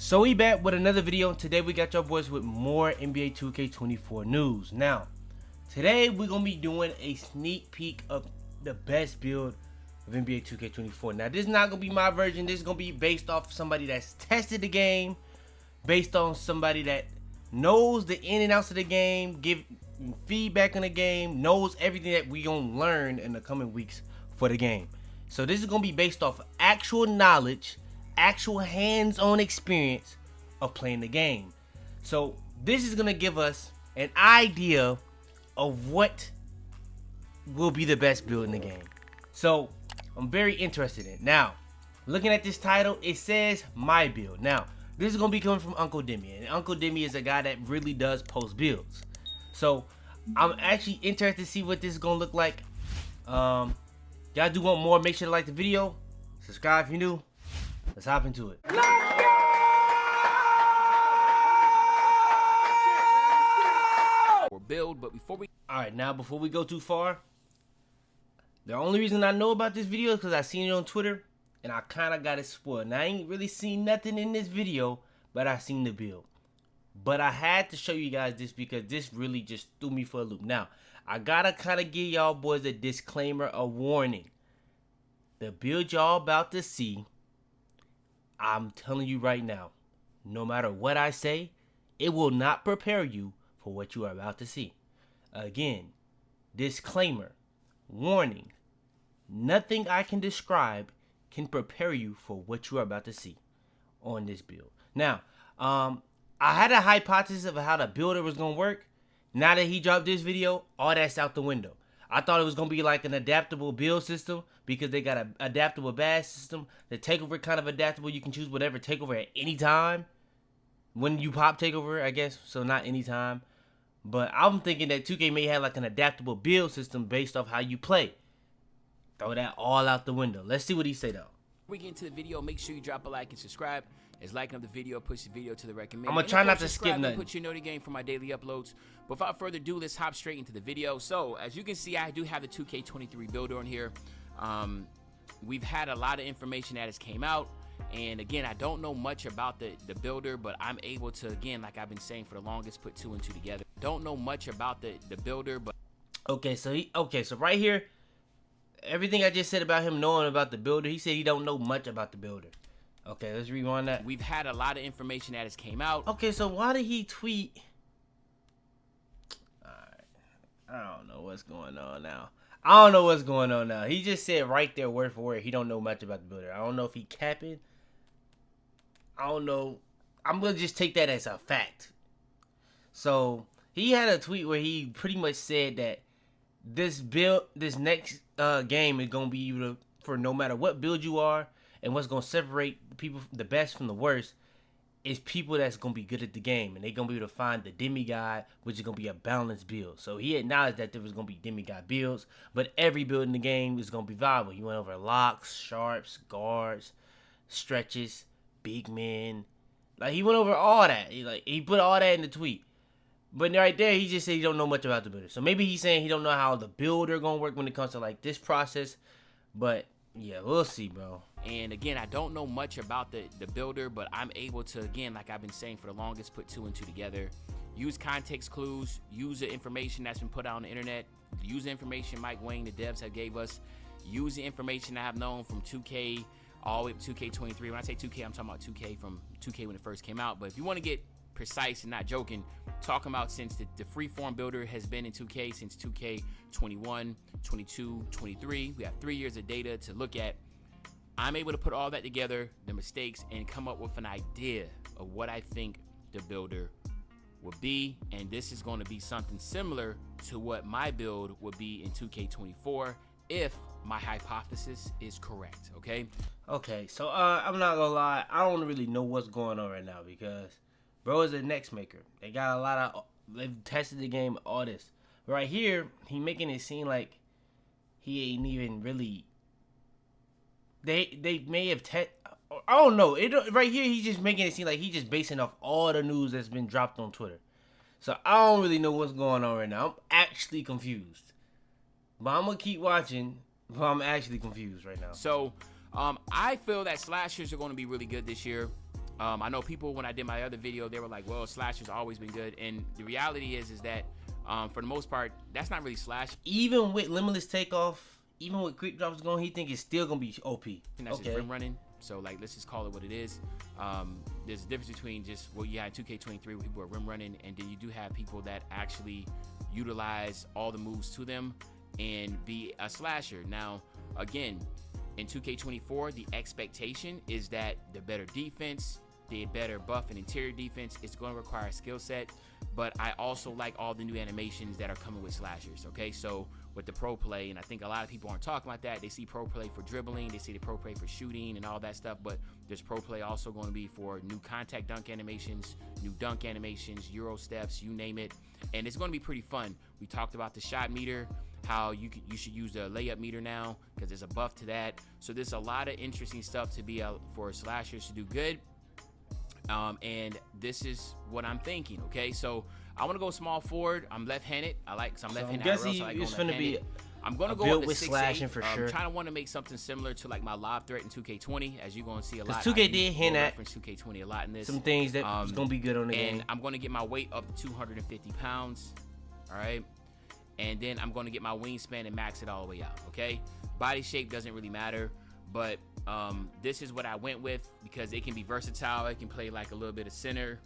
So we back with another video, and today we got your boys with more NBA 2K24 news. Now, today we're going to be doing a sneak peek of the best build of NBA 2K24. Now, this is not going to be my version. This is going to be based off somebody that's tested the game, based on somebody that knows the in and outs of the game, give feedback on the game, knows everything that we going to learn in the coming weeks for the game. So this is going to be based off actual knowledge, actual hands-on experience of playing the game. So this is going to give us an idea of what will be the best build in the game. So I'm very interested in it. Now, looking at this title, it says my build. Now, this is going to be coming from Uncle Demi, and Uncle Demi is a guy that really does post builds. So I'm actually interested to see what this is going to look like. Y'all do want more, make sure to like the video, subscribe if you're new. Let's hop into it. Let's go! Or build, but before we before we go too far, the only reason I know about this video is because I seen it on Twitter and I kind of got it spoiled. Now I ain't really seen nothing in this video, but I seen the build. But I had to show you guys this because this really just threw me for a loop. Now, I gotta kind of give y'all boys a disclaimer, a warning. The build y'all about to see, I'm telling you right now, no matter what I say, it will not prepare you for what you are about to see. Again, disclaimer, warning, nothing I can describe can prepare you for what you are about to see on this build. Now, I had a hypothesis of how the builder was going to work. Now that he dropped this video, all that's out the window. I thought it was going to be like an adaptable build system because they got an adaptable badge system. The takeover kind of adaptable. You can choose whatever takeover at any time. When you pop takeover, I guess. So not any time. But I'm thinking that 2K may have like an adaptable build system based off how you play. Throw that all out the window. Let's see what he say though. Before we get into the video, make sure you drop a like and subscribe. As liking up the video, push the video to the recommended. I'm gonna try not to skip nothing. Put your note game for my daily uploads. Without further ado, let's hop straight into the video. So, as you can see, I do have the 2K23 builder on here. We've had a lot of information that has came out, and again, I don't know much about the builder, but I'm able to, again, like I've been saying for the longest, put two and two together. Don't know much about the builder, but so right here, everything I just said about him knowing about the builder, he said he don't know much about the builder. Okay, let's rewind that. We've had a lot of information that has came out. Okay, so why did he tweet? Alright, I don't know what's going on now. He just said right there, word for word, he don't know much about the builder. I don't know if he capping. I don't know. I'm going to just take that as a fact. So, he had a tweet where he pretty much said that this next game is going to be able to, for no matter what build you are, and what's going to separate people, the best from the worst, is people that's going to be good at the game. And they're going to be able to find the demigod, which is going to be a balanced build. So he acknowledged that there was going to be demigod builds, but every build in the game is going to be viable. He went over locks, sharps, guards, stretches, big men. Like, he went over all that. He put all that in the tweet. But right there, he just said he don't know much about the builder. So maybe he's saying he don't know how the builder going to work when it comes to, like, this process. But yeah, we'll see, bro. And again, I don't know much about the builder, but I'm able to, again, like I've been saying for the longest, put two and two together. Use context clues, use the information that's been put out on the internet, use the information Mike Wayne, the devs, have gave us, use the information I have known from 2K all the way up to 2K23. When I say 2K, I'm talking about 2K from 2K when it first came out. But if you want to get precise and not joking, talking about since the freeform builder has been in 2K since 2K21, 22, 23. We have 3 years of data to look at. I'm able to put all that together, the mistakes, and come up with an idea of what I think the builder would be. And this is going to be something similar to what my build would be in 2K24 if my hypothesis is correct, okay? Okay, so I'm not gonna lie, I don't really know what's going on right now because bro is a next maker. They got a lot of, they've tested the game, all this. Right here, he making it seem like he ain't even really, they may have I don't know. Right here, he's just making it seem like he's just basing off all the news that's been dropped on Twitter. So I don't really know what's going on right now. I'm actually confused. But I'm going to keep watching, but I'm actually confused right now. So I feel that slashers are going to be really good this year. I know people, when I did my other video, they were like, well, slashers always been good. And the reality is that for the most part, that's not really slash. Even with limitless takeoff, even with creep drops going, he think it's still gonna be OP. And that's just rim running. So like, let's just call it what it is. There's a difference between just what you had 2K23 where people are rim running, and then you do have people that actually utilize all the moves to them and be a slasher. Now, again, in 2K24, the expectation is that the better defense, the better buff and interior defense is going to require a skill set, but I also like all the new animations that are coming with slashers, okay? So with the pro play, and I think a lot of people aren't talking about that. They see pro play for dribbling, they see the pro play for shooting and all that stuff, but there's pro play also going to be for new contact dunk animations, new dunk animations, Euro steps, you name it, and it's going to be pretty fun. We talked about the shot meter, how you should use the layup meter now because there's a buff to that. So there's a lot of interesting stuff to be out for slashers to do good. And this is what I'm thinking, okay? So I want to go small forward. I'm left-handed. I like, so I'm left-handed. I'm guessing it's going to be I'm going to go build with slashing for sure. I'm trying to want to make something similar to like my lob threat in 2K20, as you're going to see a lot. 2K did hint at 2K20 a lot in this. Some things that is going to be good on the game. And I'm going to get my weight up to 250 pounds, all right? And then I'm going to get my wingspan and max it all the way out, okay? Body shape doesn't really matter, but this is what I went with because it can be versatile. It can play like a little bit of center.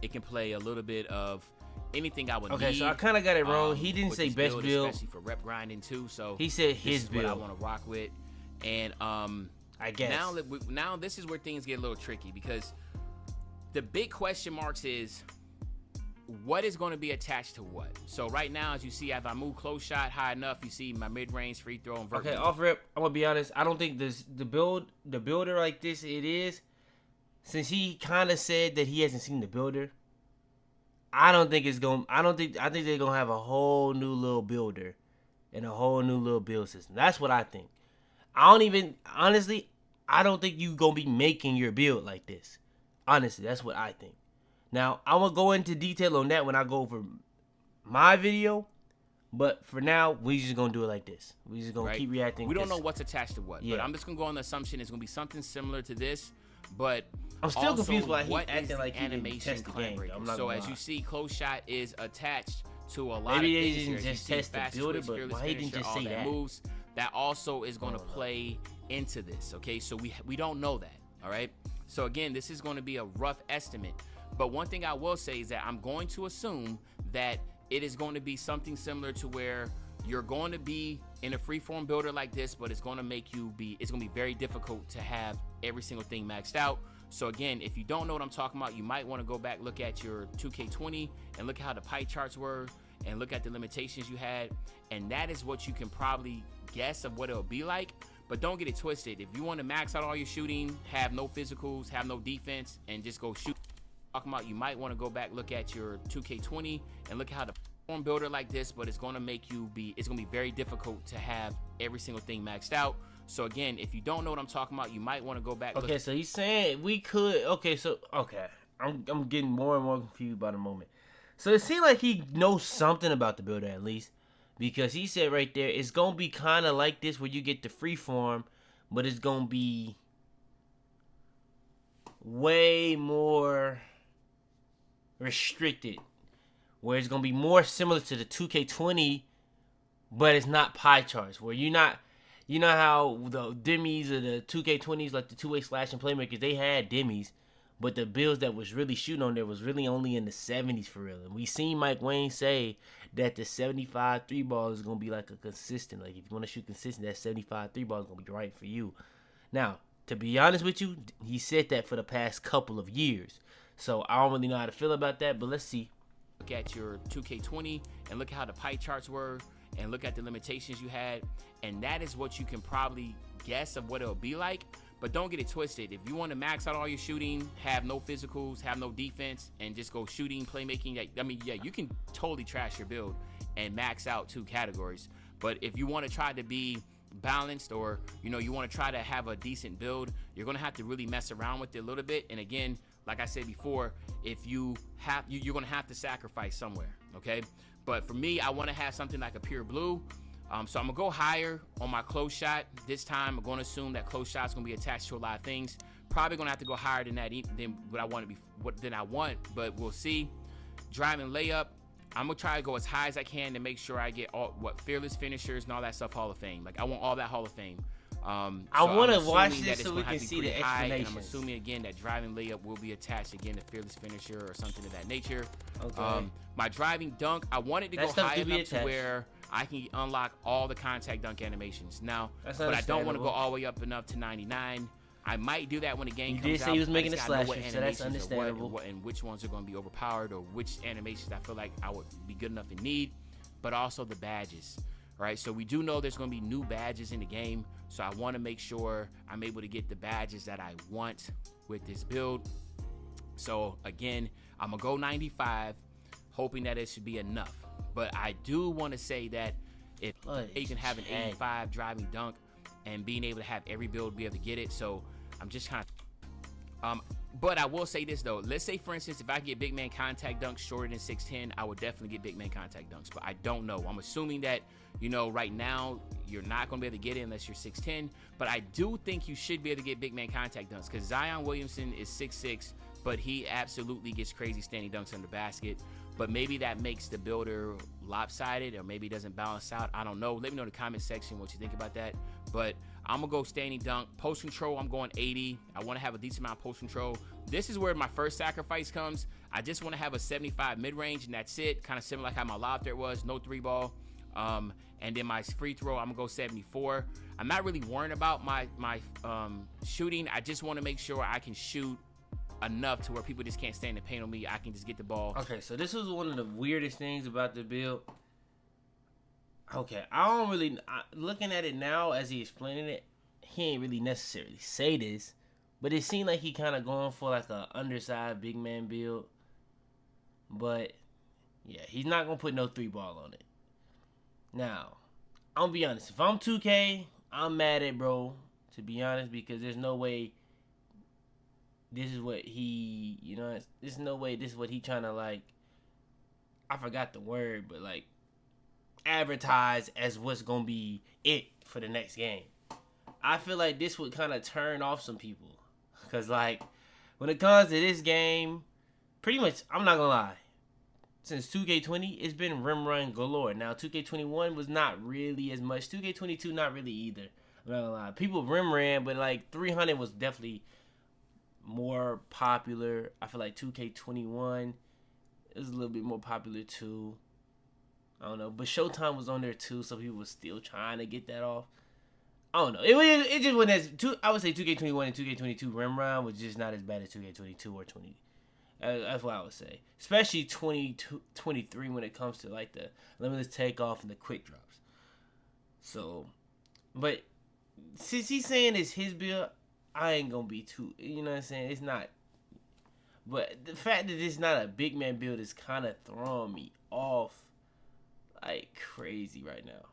It can play a little bit of anything I would need. Okay, so I kind of got it wrong. He didn't say best build. Especially for rep grinding too. So he said his build. What I want to rock with. And I guess. Now this is where things get a little tricky because the big question marks is, what is going to be attached to what? So right now, as you see, if I move close shot high enough, you see my mid-range, free throw, and vertical. Okay, off rip, I'm gonna be honest. I don't think the builder like this it is. Since he kind of said that he hasn't seen the builder, I think they're gonna have a whole new little builder and a whole new little build system. That's what I think. Honestly, I don't think you gonna be making your build like this. Honestly, that's what I think. Now, I'm going to go into detail on that when I go over my video. But for now, we just going to do it like this. We just going to keep reacting. We don't know what's attached to what. Yeah. But I'm just going to go on the assumption it's going to be something similar to this. But I'm still also, confused why he acting like he animation didn't test the game. So as you see, close shot is attached to a lot Maybe of things. Maybe they didn't just test the builder, but why he didn't just say that? Moves, that also is going to play into this, okay? So we don't know that, all right? So again, this is going to be a rough estimate. But one thing I will say is that I'm going to assume that it is going to be something similar to where you're going to be in a freeform builder like this, but it's going to it's going to be very difficult to have every single thing maxed out. So again, if you don't know what I'm talking about, you might want to go back, look at your 2K20 and look at how the pie charts were and look at the limitations you had. And that is what you can probably guess of what it'll be like. But don't get it twisted. If you want to max out all your shooting, have no physicals, have no defense, and just go shoot, talking about, you might want to go back, look at your 2K20 and look at how the form builder like this, but it's going to it's going to be very difficult to have every single thing maxed out. So again, if you don't know what I'm talking about, you might want to go back. Okay, so he's saying we could. Okay, I'm getting more and more confused by the moment. So it seems like he knows something about the builder at least, because he said right there it's gonna be kind of like this where you get the free form, but it's gonna be way more restricted, where it's gonna be more similar to the 2K20, but it's not pie charts. Where you know how the demis of the 2K20s, like the two-way slashing playmakers, they had demis, but the builds that was really shooting on there was really only in the 70s for real. And we seen Mike Wayne say that the 75 3 ball is gonna be like a consistent. Like if you want to shoot consistent, that 75 3 ball is gonna be right for you. Now, to be honest with you, he said that for the past couple of years. So I don't really know how to feel about that, but let's see. Look at your 2K20 and look at how the pie charts were and look at the limitations you had. And that is what you can probably guess of what it'll be like. But don't get it twisted. If you want to max out all your shooting, have no physicals, have no defense, and just go shooting, playmaking, you can totally trash your build and max out 2 categories. But if you want to try to be balanced, or you want to try to have a decent build, you're going to have to really mess around with it a little bit. And again, like I said before, if you're going to have to sacrifice somewhere, okay? But for me, I want to have something like a pure blue. So I'm gonna go higher on my close shot. This time I'm gonna assume that close shot's gonna be attached to a lot of things. Probably gonna have to go higher than that, than what I want to be, than I want, but we'll see. Driving layup, I'm gonna try to go as high as I can to make sure I get all fearless finishers and all that stuff Hall of Fame. Like I want all that Hall of Fame. I want to watch this so we can see the explanations. I'm assuming again that driving layup will be attached again to fearless finisher or something of that nature. Okay. My driving dunk, I wanted to go high enough to where I can unlock all the contact dunk animations. Now, but I don't want to go all the way up enough to 99. I might do that when the game comes out. You did say he was making a slash, so that's understandable. And which ones are going to be overpowered, or which animations I feel like I would be good enough and need, but also the badges. Right, so we do know there's going to be new badges in the game, so I want to make sure I'm able to get the badges that I want with this build. So again, I'm going to go 95, hoping that it should be enough. But I do want to say that if you can have an 85 driving dunk and being able to have every build be able to get it, so I'm just kind of but I will say this though, let's say for instance if I get big man contact dunks shorter than 6'10", I would definitely get big man contact dunks, but I don't know. I'm assuming that, you know, right now you're not going to be able to get it unless you're 6'10", but I do think you should be able to get big man contact dunks because Zion Williamson is 6'6", but he absolutely gets crazy standing dunks under basket. But maybe that makes the builder lopsided, or maybe it doesn't balance out. I don't know. Let me know in the comment section what you think about that. But I'm going to go standing dunk. Post control, I'm going 80. I want to have a decent amount of post control. This is where my first sacrifice comes. I just want to have a 75 mid-range, and that's it. Kind of similar like how my lob threat was. No 3-ball. And then my free throw, I'm going to go 74. I'm not really worrying about my shooting. I just want to make sure I can shoot enough to where people just can't stand the paint on me. I can just get the ball. Okay, so this was one of the weirdest things about the build. Okay, I don't really... looking at it now as he explaining it, he ain't really necessarily say this, but it seemed like he kind of going for like a undersized big man build. But, yeah, he's not going to put no 3-ball on it. Now, I'm going to be honest. If I'm 2K, I'm mad at bro, to be honest, because there's no way... This is what he, you know, there's no way this is what he trying to, like, I forgot the word, but, like, advertise as what's going to be it for the next game. I feel like this would kind of turn off some people. Because, like, when it comes to this game, pretty much, I'm not going to lie, since 2K20, it's been rim run galore. Now, 2K21 was not really as much. 2K22, not really either. I'm not going to lie. People rim ran, but, like, 300 was definitely more popular. I feel like 2K21 is a little bit more popular too. I don't know, but Showtime was on there too, so people were still trying to get that off. I don't know. It just wasn't as I would say 2K21 and 2K22 rim run was just not as bad as 2K22 or 20. That's what I would say, especially 23 when it comes to like the limitless takeoff and the quick drops. So, but since he's saying it's his build, I ain't gonna be too, you know what I'm saying? It's not. But the fact that it's not a big man build is kind of throwing me off like crazy right now.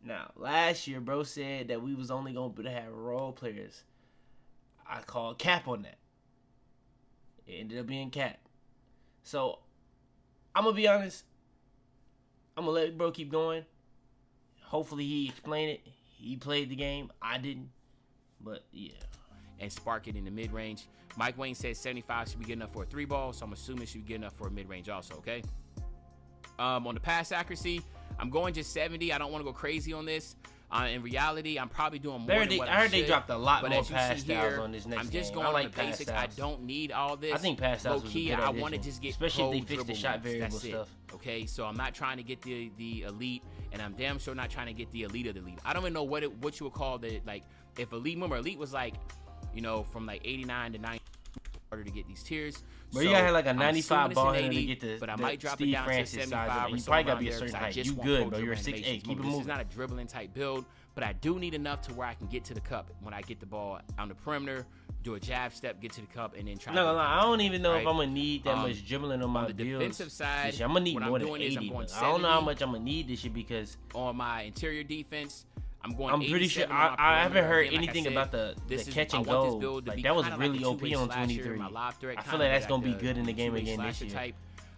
Now, last year, bro said that we was only gonna be able to have role players. I called cap on that. It ended up being cap. So, I'm gonna be honest. I'm gonna let bro keep going. Hopefully he explained it. He played the game. I didn't. But, yeah. And spark it in the mid-range. Mike Wayne says 75 should be good enough for a 3-ball, so I'm assuming it should be good enough for a mid-range also, okay? On the pass accuracy, I'm going just 70. I don't want to go crazy on this. In reality, I'm probably doing more than what I heard. They dropped a lot more pass styles on this next game. I'm just going on the basics. I don't need all this. I think pass styles was a good addition. I want to just get especially if they fix the shot variable stuff. Okay, so I'm not trying to get the elite, and I'm damn sure not trying to get the elite of the elite. I don't even know what you would call the, like, if elite, remember elite was like, you know, from like 89 to 90 harder to get these tiers. But you gotta have like a 95 ball handler to get the, but I might drop Steve it down Francis to 75. You probably gotta be a certain height. You good, bro. You're 6'8". Keep it moving. This is not a dribbling type build, but I do need enough to where I can get to the cup when I get the ball on the perimeter, do a jab step, get to the cup, and then try. No, I don't even know if I'm gonna need that much dribbling on my the builds. Defensive side, I'm gonna need more than 80. I don't know how much I'm gonna need this year because on my interior defense, I'm pretty sure I haven't heard anything about the catch and go. Like that was really OP on 23. I feel like that's gonna be good in the game again this year.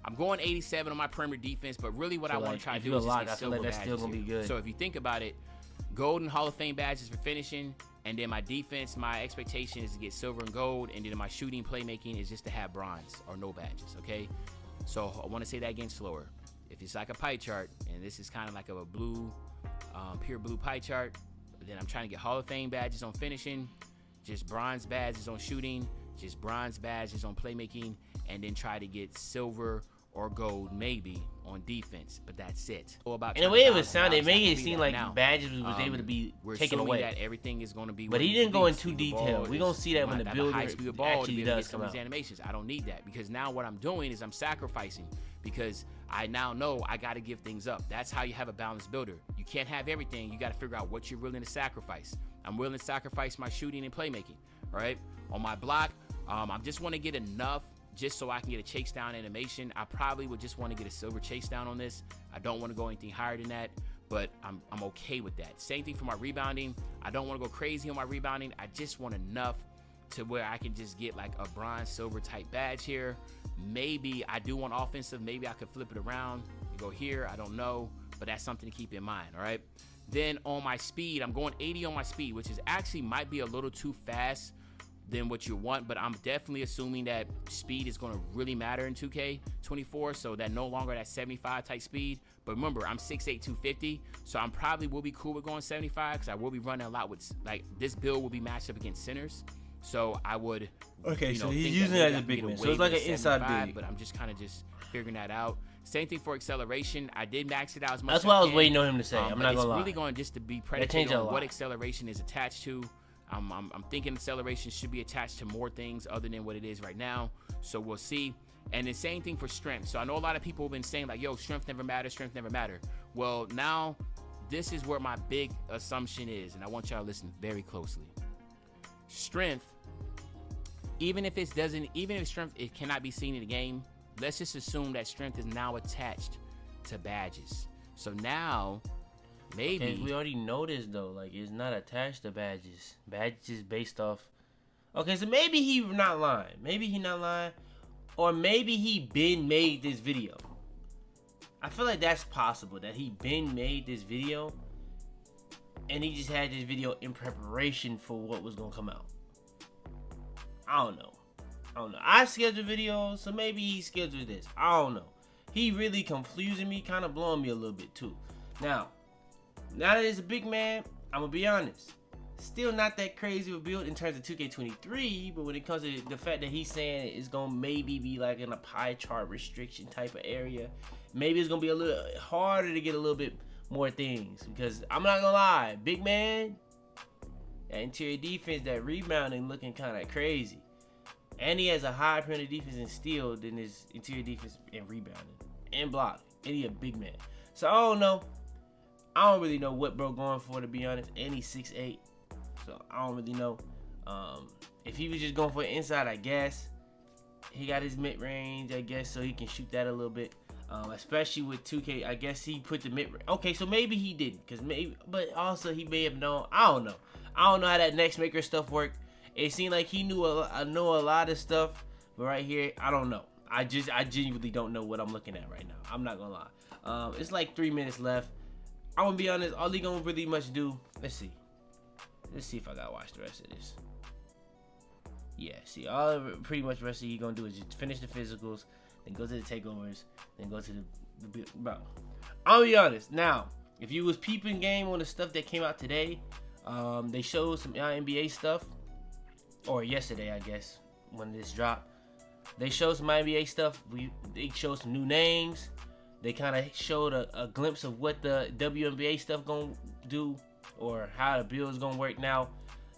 I'm going 87 on my perimeter defense, but really what I want to try to do is just get silver badges. That's still gonna be good. So if you think about it, gold and Hall of Fame badges for finishing, and then my defense, my expectation is to get silver and gold, and then my shooting, playmaking is just to have bronze or no badges, okay? So I want to say that again slower. If it's like a pie chart, and this is kind of like a blue, pure blue pie chart, then I'm trying to get Hall of Fame badges on finishing, just bronze badges on shooting, just bronze badges on playmaking, and then try to get silver or gold maybe on defense, but that's it. And the way it was sounded, it made it seem like badges was able to be taken away. That everything is going to be. But he didn't go in too detail. We're gonna see that when the builder actually does come out. These animations, I don't need that, because now what I'm doing is I'm sacrificing, because I now know I got to give things up. That's how you have a balanced builder. You can't have everything. You got to figure out what you're willing to sacrifice. I'm willing to sacrifice my shooting and playmaking. All right, on my block, I just want to get enough just so I can get a chase down animation. I probably would just want to get a silver chase down on this. I don't want to go anything higher than that, but I'm okay with that. Same thing for my rebounding. I don't want to go crazy on my rebounding. I just want enough to where I can just get like a bronze silver type badge here. Maybe I do want offensive. Maybe I could flip it around and go here. I don't know, but that's something to keep in mind. All right. Then on my speed, I'm going 80 on my speed, which is actually might be a little too fast than what you want, but I'm definitely assuming that speed is going to really matter in 2K24, so that no longer that 75 type speed. But remember, I'm 6'8", 250, so I'm probably will be cool with going 75, because I will be running a lot with, like, this build will be matched up against centers, so I would, so he's using it as a big man, so it's like an inside big. But I'm just kind of just figuring that out. Same thing for acceleration. I did max it out as much as I was waiting on him to say. I'm not gonna lie. It's really going just to be predicated on what acceleration is attached to. I'm thinking acceleration should be attached to more things other than what it is right now. So we'll see. And the same thing for strength. So I know a lot of people have been saying like, yo, strength never matters, strength never matter. Well, now this is where my big assumption is, and I want y'all to listen very closely. Strength, even if strength it cannot be seen in the game, let's just assume that strength is now attached to badges. So now maybe we already know this though, like it's not attached to badges. Badges based off. Okay, so maybe he not lying. Maybe he not lying, or maybe he been made this video. I feel like that's possible, that he been made this video, and he just had this video in preparation for what was gonna come out. I don't know. I schedule videos, so maybe he scheduled this. I don't know. He really confusing me, kind of blowing me a little bit too. Now that it's a big man, I'm gonna be honest. Still not that crazy of a build in terms of 2K23, but when it comes to the fact that he's saying it's gonna maybe be like in a pie chart restriction type of area, maybe it's gonna be a little harder to get a little bit more things. Because I'm not gonna lie, big man, that interior defense, that rebounding looking kind of crazy. And he has a higher perimeter defense and steal than his interior defense and rebounding and blocking. And he a big man. So I don't know. I don't really know what bro going for, to be honest. And he's 6'8", so I don't really know. If he was just going for an inside, I guess. He got his mid-range, I guess, so he can shoot that a little bit. Especially with 2K, I guess he put the mid-range. Okay, so maybe he didn't, but also he may have known. I don't know. I don't know how that next maker stuff worked. It seemed like he knew a lot of stuff, but right here, I don't know. I genuinely don't know what I'm looking at right now. I'm not gonna lie. It's like 3 minutes left. I'm gonna be honest. All he gonna really much do. Let's see if I gotta watch the rest of this. Yeah, see, all pretty much the rest of you gonna do is just finish the physicals, then go to the takeovers, then go to the bro. I'll be honest. Now, if you was peeping game on the stuff that came out today, they showed some NBA stuff, or yesterday, I guess, when this dropped. They showed some NBA stuff. They showed some new names. They kind of showed a glimpse of what the WNBA stuff gonna do, or how the build's gonna work. Now,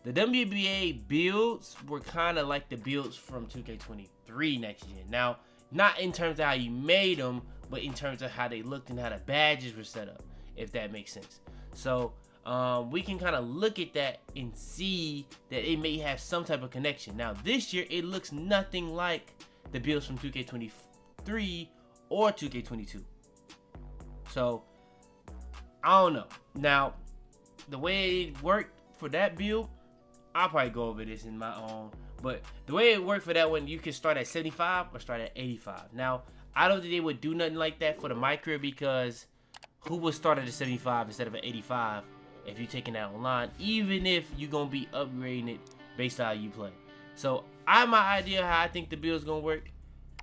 the WNBA builds were kind of like the builds from 2K23 next gen. Now, not in terms of how you made them, but in terms of how they looked and how the badges were set up, if that makes sense. So, we can kind of look at that and see that it may have some type of connection. Now, this year, it looks nothing like the builds from 2K23 or 2K22. So, I don't know. Now, the way it worked for that build, I'll probably go over this in my own. But the way it worked for that one, you can start at 75 or start at 85. Now, I don't think they would do nothing like that for the micro because who would start at a 75 instead of an 85 if you're taking that online, even if you're going to be upgrading it based on how you play. So I have my idea how I think the build's going to work.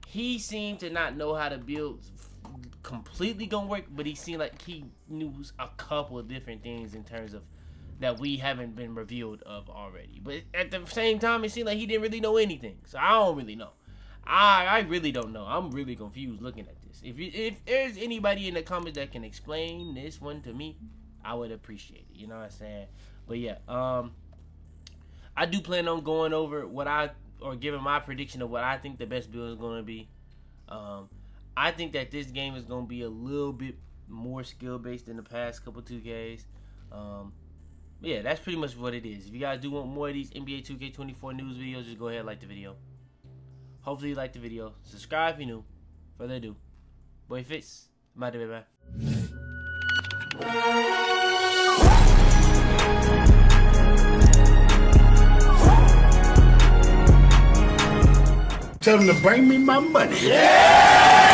He seemed to not know how the build completely going to work, but he seemed like he knew a couple of different things in terms of that we haven't been revealed of already. But at the same time, it seemed like he didn't really know anything. So I don't really know. I really don't know. I'm really confused looking at this. If there's anybody in the comments that can explain this one to me, I would appreciate it. You know what I'm saying? But yeah, I do plan on going over giving my prediction of what I think the best build is going to be. I think that this game is going to be a little bit more skill based than the past couple 2Ks. Yeah, that's pretty much what it is. If you guys do want more of these NBA 2K24 news videos, just go ahead and like the video. Hopefully you liked the video. Subscribe if you're new. Further ado, YaboiFitz. I'm out of here, man. Tell them to bring me my money. Yeah!